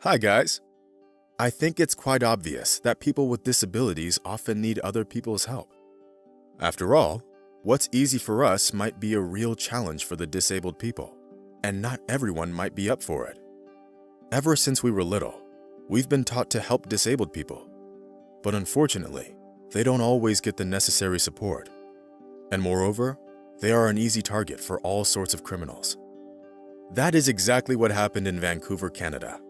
Hi guys! I think it's quite obvious that people with disabilities often need other people's help. After all, what's easy for us might be a real challenge for the disabled people, and not everyone might be up for it. Ever since we were little, we've been taught to help disabled people, but unfortunately, they don't always get the necessary support. And moreover, they are an easy target for all sorts of criminals. That is exactly what happened in Vancouver, Canada.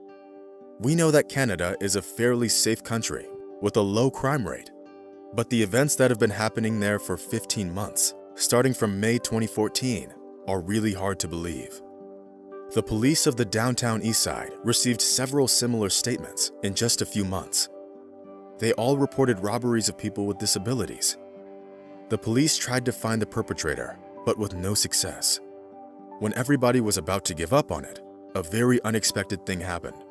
We know that Canada is a fairly safe country with a low crime rate, but the events that have been happening there for 15 months, starting from May 2014, are really hard to believe. The police of the downtown east side received several similar statements in just a few months. They all reported robberies of people with disabilities. The police tried to find the perpetrator, but with no success. When everybody was about to give up on it, a very unexpected thing happened.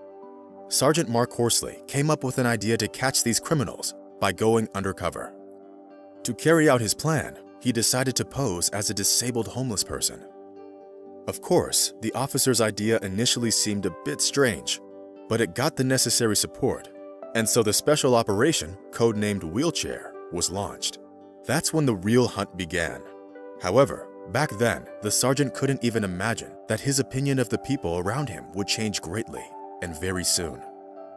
Sergeant Mark Horsley came up with an idea to catch these criminals by going undercover. To carry out his plan, he decided to pose as a disabled homeless person. Of course, the officer's idea initially seemed a bit strange, but it got the necessary support, and so the special operation, codenamed Wheelchair, was launched. That's when the real hunt began. However, back then, the sergeant couldn't even imagine that his opinion of the people around him would change greatly, and very soon.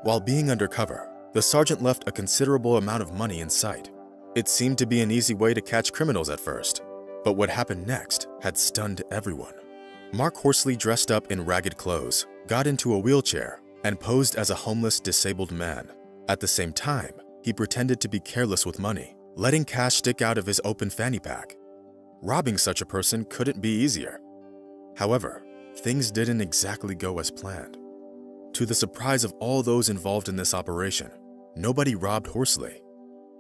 While being undercover, the sergeant left a considerable amount of money in sight. It seemed to be an easy way to catch criminals at first, but what happened next had stunned everyone. Mark Horsley dressed up in ragged clothes, got into a wheelchair, and posed as a homeless, disabled man. At the same time, he pretended to be careless with money, letting cash stick out of his open fanny pack. Robbing such a person couldn't be easier. However, things didn't exactly go as planned. To the surprise of all those involved in this operation, nobody robbed Horsley.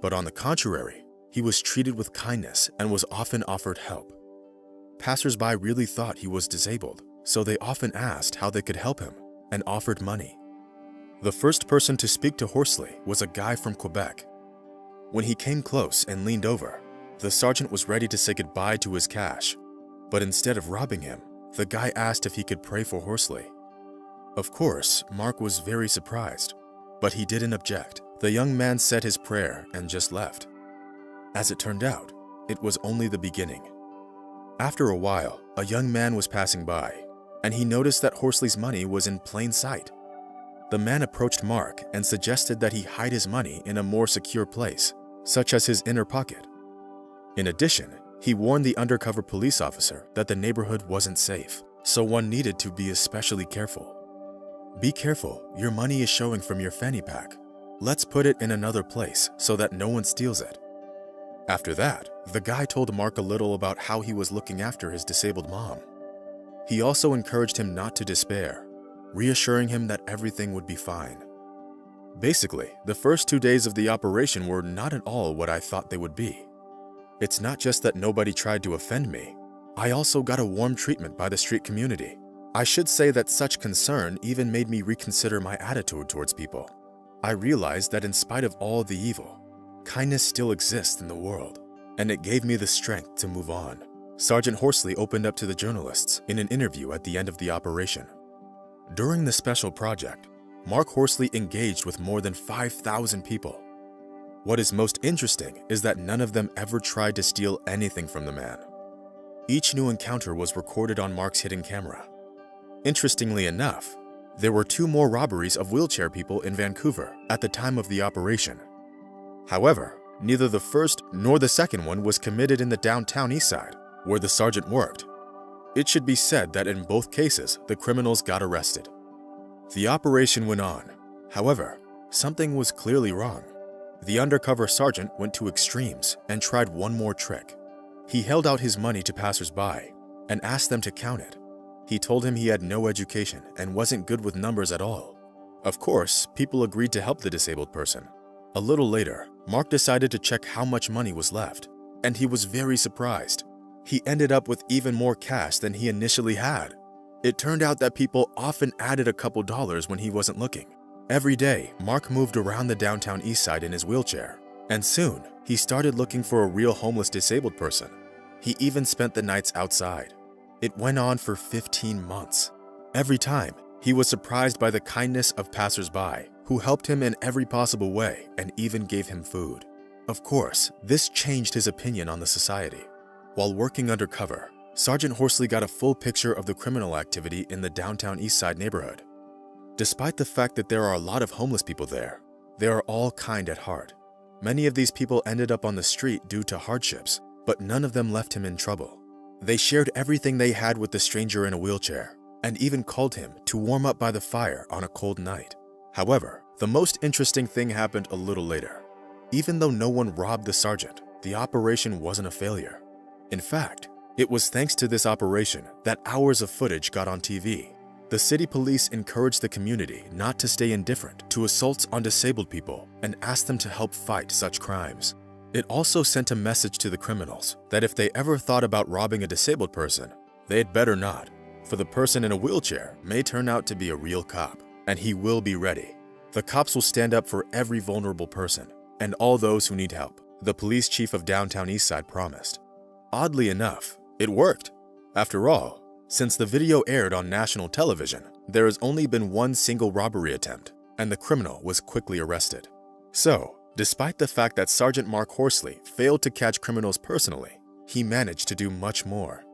But on the contrary, he was treated with kindness and was often offered help. Passers-by really thought he was disabled, so they often asked how they could help him and offered money. The first person to speak to Horsley was a guy from Quebec. When he came close and leaned over, the sergeant was ready to say goodbye to his cash, but instead of robbing him, the guy asked if he could pray for Horsley. Of course, Mark was very surprised, but he didn't object. The young man said his prayer and just left. As it turned out, it was only the beginning. After a while, a young man was passing by, and he noticed that Horsley's money was in plain sight. The man approached Mark and suggested that he hide his money in a more secure place, such as his inner pocket. In addition, he warned the undercover police officer that the neighborhood wasn't safe, so one needed to be especially careful. Be careful, your money is showing from your fanny pack. Let's put it in another place so that no one steals it. After that, the guy told Mark a little about how he was looking after his disabled mom. He also encouraged him not to despair, reassuring him that everything would be fine. Basically, the first 2 days of the operation were not at all what I thought they would be. It's not just that nobody tried to offend me. I also got a warm treatment by the street community. I should say that such concern even made me reconsider my attitude towards people. I realized that in spite of all the evil, kindness still exists in the world, and it gave me the strength to move on. Sergeant Horsley opened up to the journalists in an interview at the end of the operation. During the special project, Mark Horsley engaged with more than 5,000 people. What is most interesting is that none of them ever tried to steal anything from the man. Each new encounter was recorded on Mark's hidden camera. Interestingly enough, there were 2 more robberies of wheelchair people in Vancouver at the time of the operation. However, neither the first nor the second one was committed in the downtown east side, where the sergeant worked. It should be said that in both cases, the criminals got arrested. The operation went on. However, something was clearly wrong. The undercover sergeant went to extremes and tried one more trick. He held out his money to passers-by and asked them to count it. He told him he had no education and wasn't good with numbers at all. Of course, people agreed to help the disabled person. A little later, Mark decided to check how much money was left, and he was very surprised. He ended up with even more cash than he initially had. It turned out that people often added a couple dollars when he wasn't looking. Every day, Mark moved around the downtown east side in his wheelchair, and soon, he started looking for a real homeless disabled person. He even spent the nights outside. It went on for 15 months. Every time, He was surprised by the kindness of passers-by, who helped him in every possible way and even gave him food. Of course, this changed his opinion on the society. While working undercover, Sergeant Horsley got a full picture of the criminal activity in the downtown East Side neighborhood. Despite the fact that there are a lot of homeless people there, they are all kind at heart. Many of these people ended up on the street due to hardships, but none of them left him in trouble. They shared everything they had with the stranger in a wheelchair, and even called him to warm up by the fire on a cold night. However, the most interesting thing happened a little later. Even though no one robbed the sergeant, the operation wasn't a failure. In fact, it was thanks to this operation that hours of footage got on TV. The city police encouraged the community not to stay indifferent to assaults on disabled people and asked them to help fight such crimes. It also sent a message to the criminals that if they ever thought about robbing a disabled person, they'd better not, for the person in a wheelchair may turn out to be a real cop, and he will be ready. The cops will stand up for every vulnerable person and all those who need help, the police chief of downtown Eastside promised. Oddly enough, it worked. After all, since the video aired on national television, there has only been one single robbery attempt, and the criminal was quickly arrested. So, despite the fact that Sergeant Mark Horsley failed to catch criminals personally, he managed to do much more.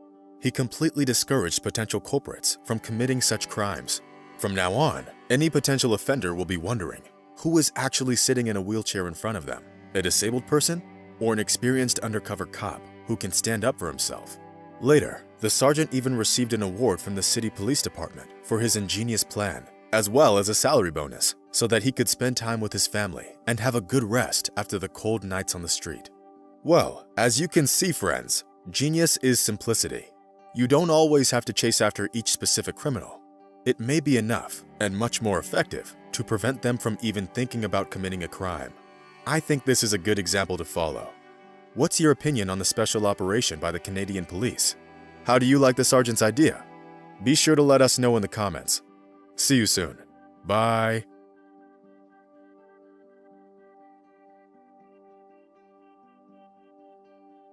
He completely discouraged potential culprits from committing such crimes. From now on, any potential offender will be wondering, who is actually sitting in a wheelchair in front of them? A disabled person? Or an experienced undercover cop who can stand up for himself? Later, the sergeant even received an award from the city police department for his ingenious plan, as well as a salary bonus, so that he could spend time with his family and have a good rest after the cold nights on the street. Well, as you can see, friends, genius is simplicity. You don't always have to chase after each specific criminal. It may be enough, and much more effective, to prevent them from even thinking about committing a crime. I think this is a good example to follow. What's your opinion on the special operation by the Canadian police? How do you like the sergeant's idea? Be sure to let us know in the comments. See you soon. Bye.